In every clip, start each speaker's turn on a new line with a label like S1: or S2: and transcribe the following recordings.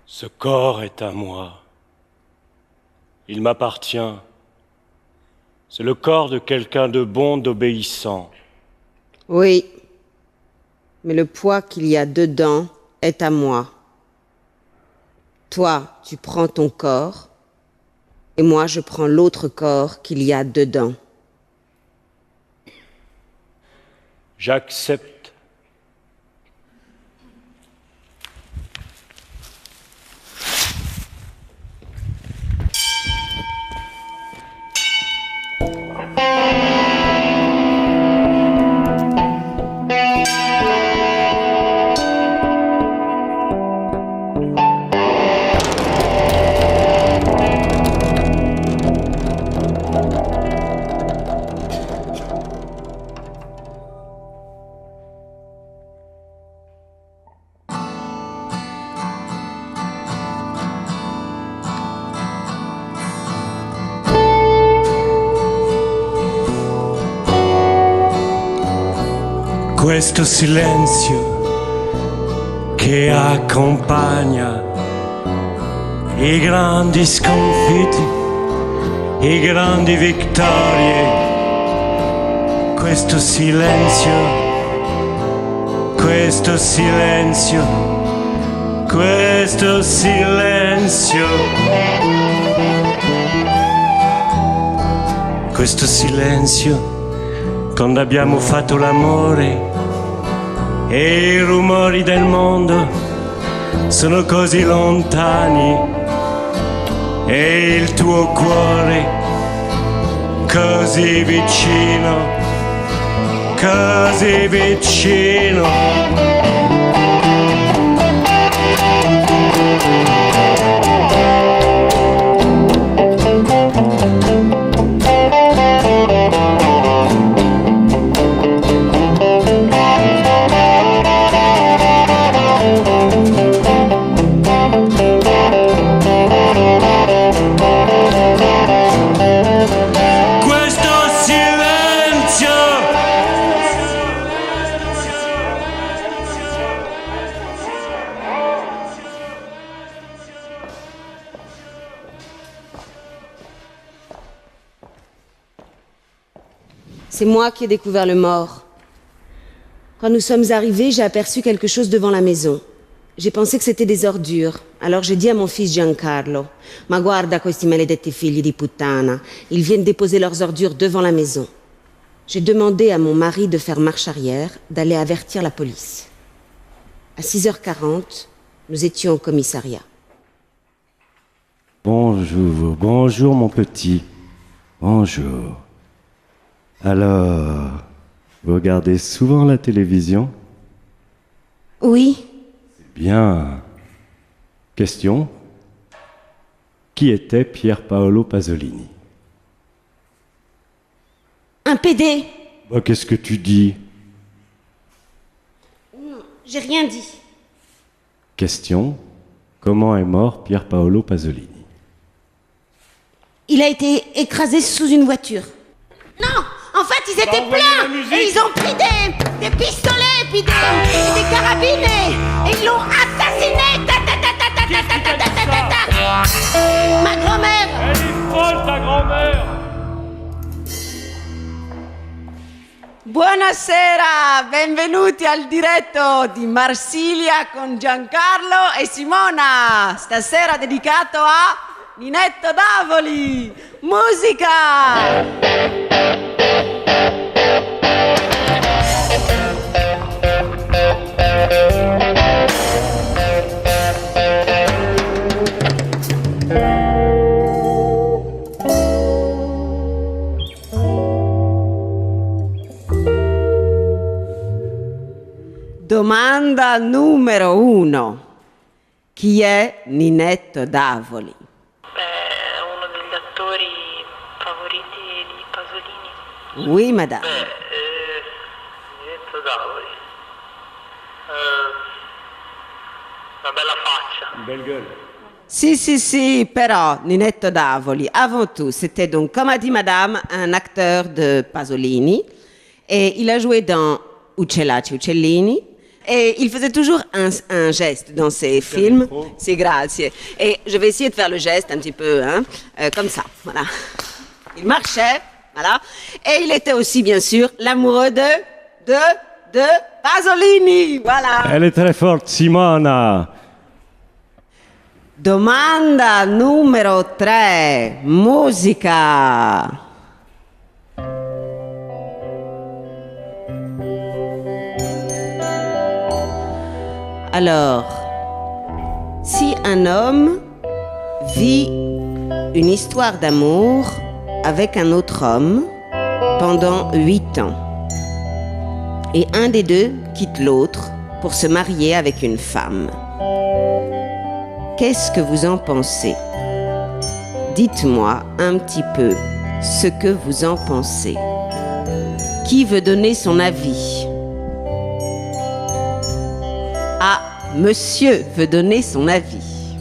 S1: Ce corps est à moi. Il m'appartient. C'est le corps de quelqu'un de bon, d'obéissant.
S2: Oui, mais le poids qu'il y a dedans est à moi. Toi, tu prends ton corps, et moi, je prends l'autre corps qu'il y a dedans.
S1: J'accepte. Questo silenzio che accompagna i grandi sconfitti, i grandi vittorie. Questo silenzio, questo silenzio, questo silenzio. Questo silenzio quando abbiamo fatto l'amore e i rumori del mondo sono così lontani e il tuo cuore così vicino, così vicino.
S2: C'est moi qui ai découvert le mort. Quand nous sommes arrivés, j'ai aperçu quelque chose devant la maison. J'ai pensé que c'était des ordures. Alors j'ai dit à mon fils Giancarlo, ma guarda questi maledetti figli di puttana. Ils viennent déposer leurs ordures devant la maison. J'ai demandé à mon mari de faire marche arrière, d'aller avertir la police. À 6h40, nous étions au commissariat.
S3: Bonjour, bonjour mon petit. Bonjour. Alors, vous regardez souvent la télévision?
S2: Oui.
S3: Bien. Question. Qui était Pier Paolo Pasolini?
S2: Un PD.
S3: Bah, qu'est-ce que tu dis?
S2: Non, j'ai rien dit.
S3: Question. Comment est mort Pier Paolo Pasolini?
S2: Il a été écrasé sous une voiture. Non! En fait, ils étaient pleins! Et ils ont pris des pistolets, puis des carabines, et ils l'ont assassiné! Ma grand-mère!
S1: Elle est folle, ta grand-mère!
S4: Buonasera, benvenuti al diretto di Marsiglia con Giancarlo e Simona. Stasera dedicato a Ninetto Davoli. Musica! Domanda numero 1. Chi è Ninetto Davoli?
S5: Beh, uno degli attori favoriti di Pasolini.
S4: Oui, madame.
S5: Ninetto Davoli. Una bella faccia.
S1: Une belle gueule.
S4: Si, però Ninetto Davoli, avant tout, c'était donc, comme a dit madame, un acteur de Pasolini. Et il a joué dans Uccellacci Uccellini. Et il faisait toujours un geste dans ses films. C'est grazie. Et je vais essayer de faire le geste un petit peu, hein, comme ça, voilà. Il marchait, voilà. Et il était aussi, bien sûr, l'amoureux de Pasolini, voilà.
S3: Elle est très forte, Simona.
S4: Domanda numero 3, musica. Alors, si un homme vit une histoire d'amour avec un autre homme pendant 8 ans, et un des deux quitte l'autre pour se marier avec une femme, qu'est-ce que vous en pensez? Dites-moi un petit peu ce que vous en pensez. Qui veut donner son avis? Ah, monsieur veut donner son avis.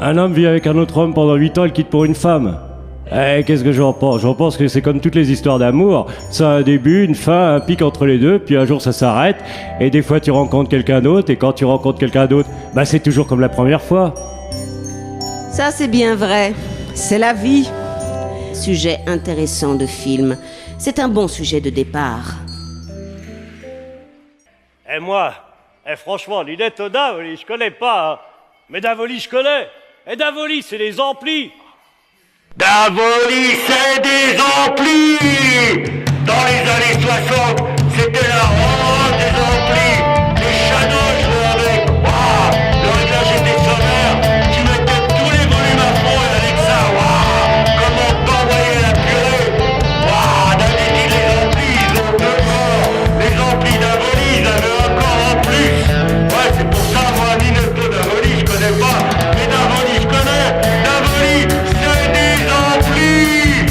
S3: Un homme vit avec un autre homme pendant 8 ans, il quitte pour une femme. Qu'est-ce que j'en pense? J'en pense que c'est comme toutes les histoires d'amour. Ça a un début, une fin, un pic entre les deux, puis un jour ça s'arrête, et des fois tu rencontres quelqu'un d'autre, et quand tu rencontres quelqu'un d'autre, bah c'est toujours comme la première fois.
S4: Ça, c'est bien vrai. C'est la vie. Sujet intéressant de film. C'est un bon sujet de départ.
S1: Et moi, franchement, Ninetto Davoli, je connais pas, hein. Mais Davoli, je connais. Et Davoli, c'est les amplis.
S6: Davoli, c'est des amplis. Dans les années 60, c'était la horreur des amplis. Les chanoches jouaient avec. Waouh, le réglage était sonore. Tu mettais tous les volumes à fond et avec ça, waouh, comment t'envoyais la purée. Waouh, d'habitude les amplis, ils ont 2 corps. Les amplis Davoli, ils avaient un corps en plus. Ouais, c'est pour ça, moi, Ninetto Davoli, je connais pas. Mais Davoli, je connais. Davoli, c'est des amplis.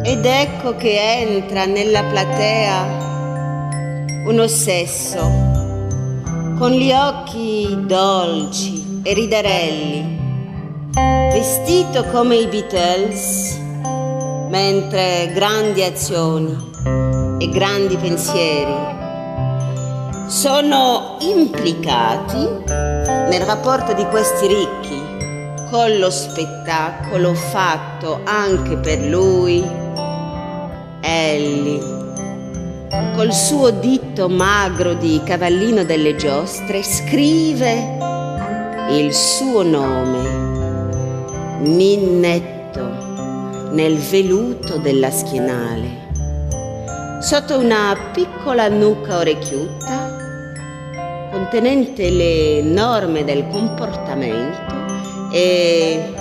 S2: Ed ecco che entra nella platea uno sesso, con gli occhi dolci e riderelli, vestito come i Beatles, mentre grandi azioni e grandi pensieri sono implicati nel rapporto di questi ricchi con lo spettacolo fatto anche per lui. Ellie, col suo dito magro di cavallino delle giostre, scrive il suo nome, Ninetto, nel veluto della schienale, sotto una piccola nuca orecchiuta, contenente le norme del comportamento e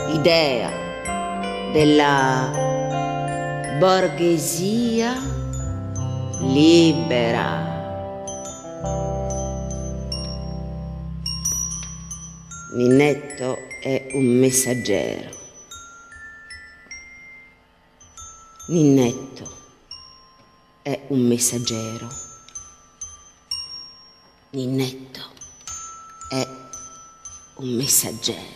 S2: l'idea della borghesia libera. Ninetto è un messaggero. Ninetto è un messaggero. Ninetto è un messaggero.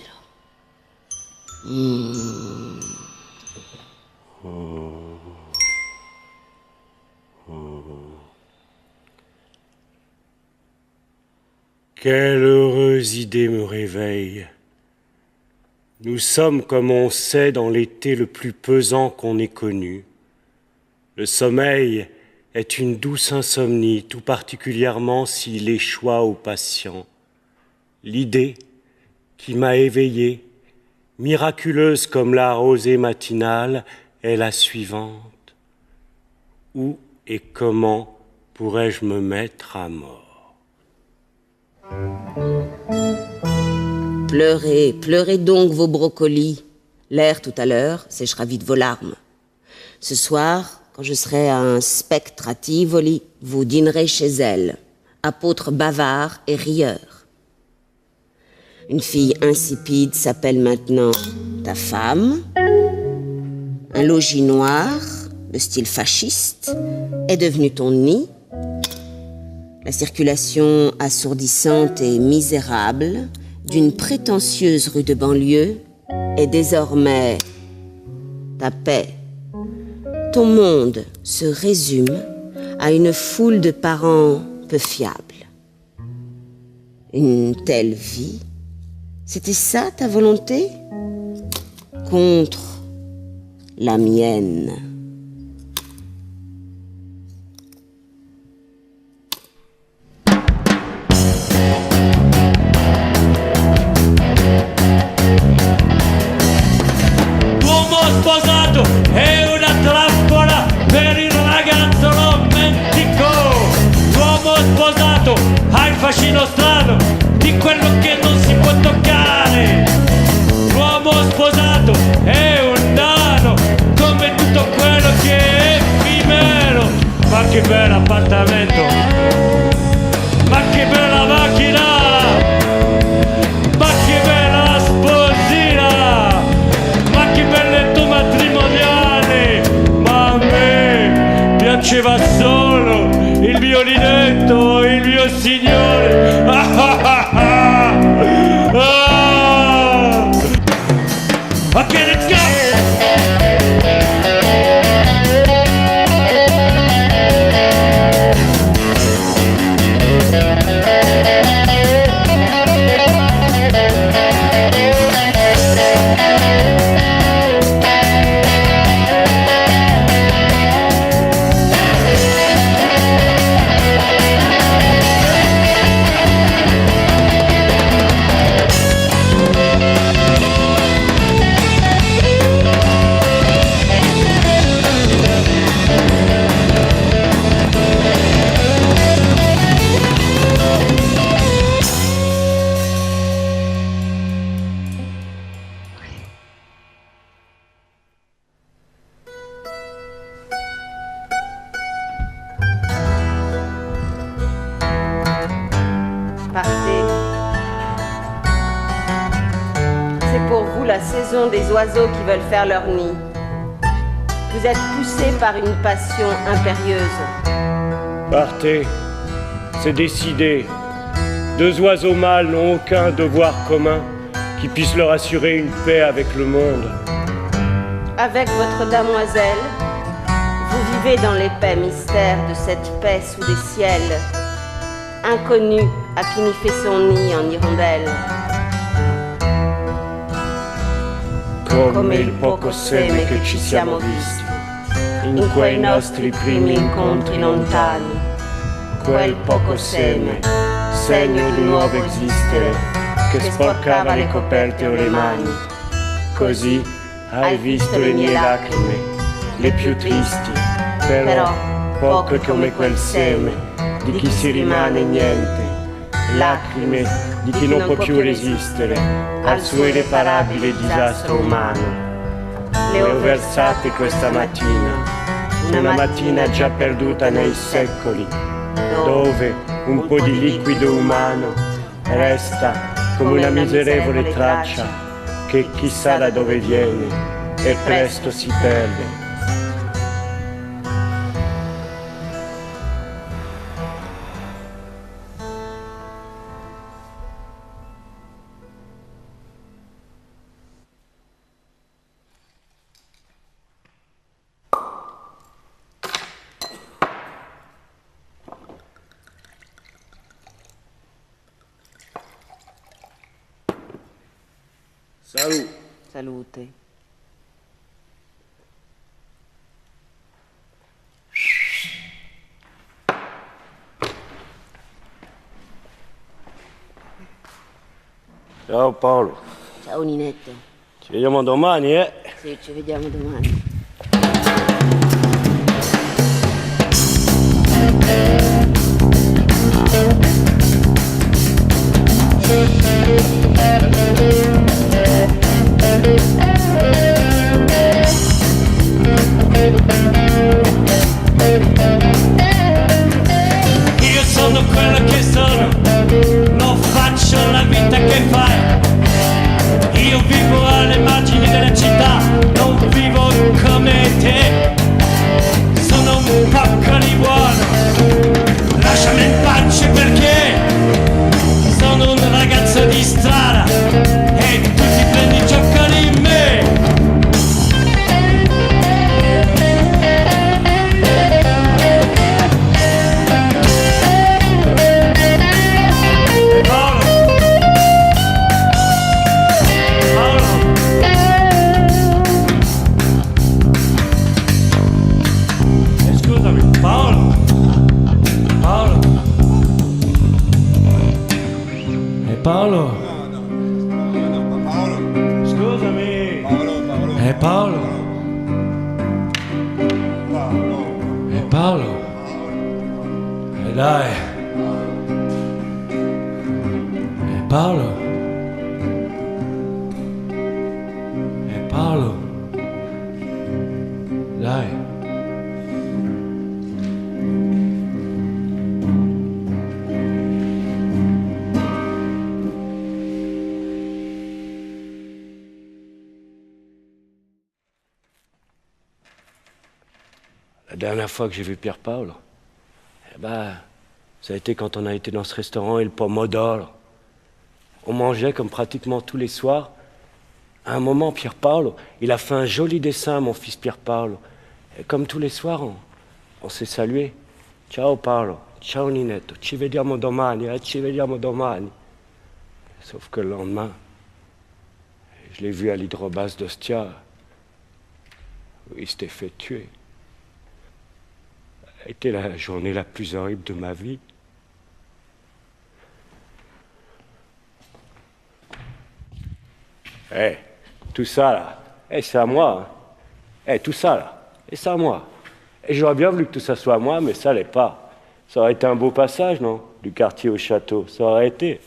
S1: Quelle heureuse idée me réveille. Nous sommes comme on sait dans l'été le plus pesant qu'on ait connu. Le sommeil est une douce insomnie, tout particulièrement s'il échoit au patient. L'idée qui m'a éveillé, miraculeuse comme la rosée matinale, est la suivante. Où et comment pourrais-je me mettre à mort?
S2: Pleurez, pleurez donc vos brocolis. L'air tout à l'heure séchera vite vos larmes. Ce soir, quand je serai un spectre à Tivoli, vous dînerez chez elle, apôtre bavard et rieur. Une fille insipide s'appelle maintenant ta femme. Un logis noir, de style fasciste, est devenu ton nid. La circulation assourdissante et misérable d'une prétentieuse rue de banlieue est désormais ta paix. Ton monde se résume à une foule de parents peu fiables. Une telle vie, c'était ça ta volonté? Contre la mienne.
S3: L'uomo sposato è una trappola per il ragazzo romantico. L'uomo sposato ha il fascino strano di quello che non si può toccare. L'uomo sposato è un nano come tutto quello che è effimero. Ma che bel appartamento, ma che bella macchina, ma che bella sposina, ma che bel letto matrimoniale. Ma a me piaceva solo il violinetto, il mio signore. Ok, let's go!
S4: Partez. C'est pour vous la saison des oiseaux qui veulent faire leur nid. Vous êtes poussés par une passion impérieuse.
S1: Partez, c'est décidé. Deux oiseaux mâles n'ont aucun devoir commun qui puisse leur assurer une paix avec le monde.
S4: Avec votre damoiselle, vous vivez dans l'épais mystère de cette paix sous des ciels, inconnue à qui n'y fait son nid en hirondelle.
S1: Come il poco seme che ci siamo visti in quei nostri primi incontri lontani. Quel poco seme, segno di nuovo esistere, che sporcava le coperte o le mani. Così hai visto le mie lacrime, le più tristi, però poco come quel seme di chi si rimane niente. Lacrime di chi non può più resistere al suo irreparabile disastro umano. Le ho versate questa mattina, una mattina già perduta nei secoli, dove un po' di liquido umano resta come una miserevole traccia che chissà da dove viene e presto si perde. Salute.
S4: Salute.
S1: Ciao Paolo.
S2: Ciao Ninetto.
S1: Ci vediamo domani, eh?
S2: Sì, ci vediamo domani.
S7: Io sono quello che sono, non faccio la vita che fai. Io vivo alle margini della città, non vivo come te. Sono un po' di buono, lasciami in pace perché sono un ragazzo di strada e tu ti prendi gioco di me. Paolo, scusami. Paolo. Paolo. Dai. Paolo. Paolo. Dai.
S1: La dernière fois que j'ai vu Pierre Paolo, ça a été quand on a été dans ce restaurant Il Pomodoro. On mangeait comme pratiquement tous les soirs. À un moment, Pierre Paolo, il a fait un joli dessin à mon fils Pierre Paolo. Et comme tous les soirs, on s'est salué. Ciao Paolo, ciao Ninetto, ci vediamo domani, ci vediamo domani. Sauf que le lendemain, je l'ai vu à l'hydrobase d'Ostia, où il s'était fait tuer. Ça a été la journée la plus horrible de ma vie. Tout ça là, c'est à moi. Tout ça là, c'est à moi. Et j'aurais bien voulu que tout ça soit à moi, mais ça l'est pas. Ça aurait été un beau passage, non? Du quartier au château, ça aurait été.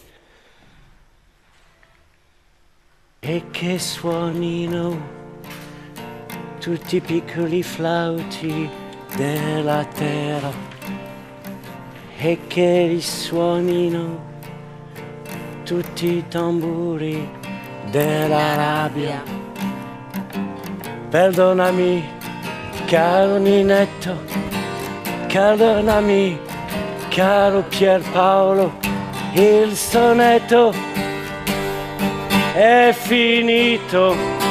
S1: E che suonino tutti i piccoli flauti della terra, e che risuonino tutti i tamburi della rabbia. Perdonami, caro Ninetto, perdonami, caro Pierpaolo, il sonetto è finito.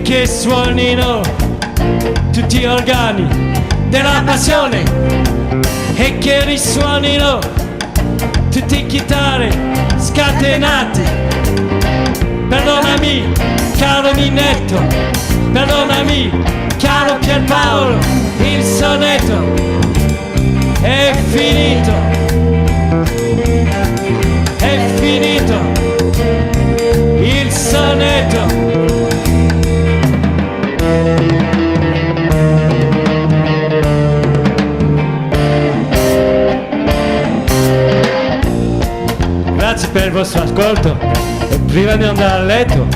S7: Che suonino tutti gli organi della passione e che risuonino tutte le chitarre scatenate. Perdonami, caro Ninetto, perdonami, caro Pierpaolo, il sonetto è finito, è finito, il sonetto. Grazie per il vostro ascolto e prima di andare a letto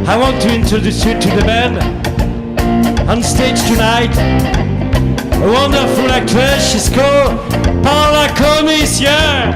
S7: I want to introduce you to the band on stage tonight. A wonderful actress, she's called Paola Commissier.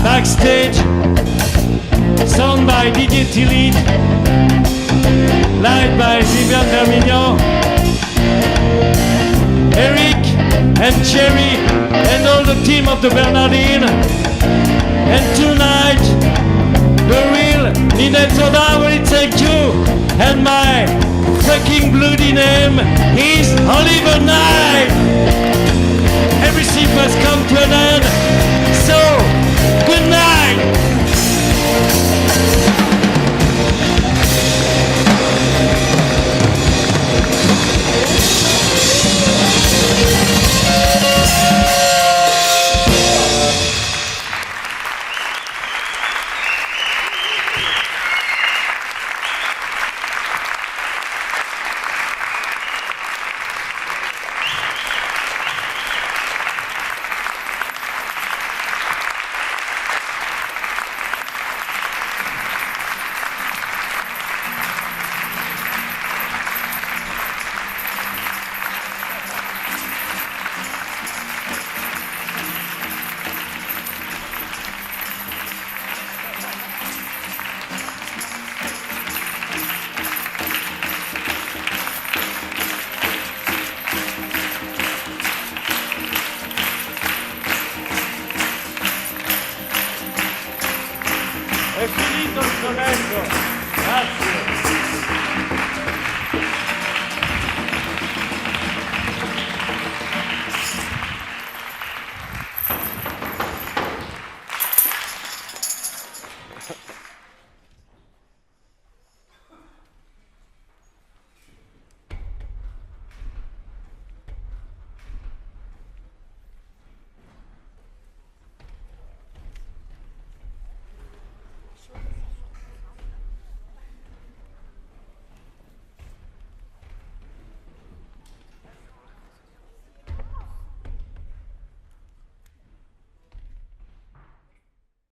S7: Backstage, sound by Didier Tilly, light by Vivian Vermignon, Eric and Jerry and all the team of the Bernardine. And tonight, the real Ninette Soda will thank you. And my fucking bloody name is Oliver Knight. Everything must come to an end.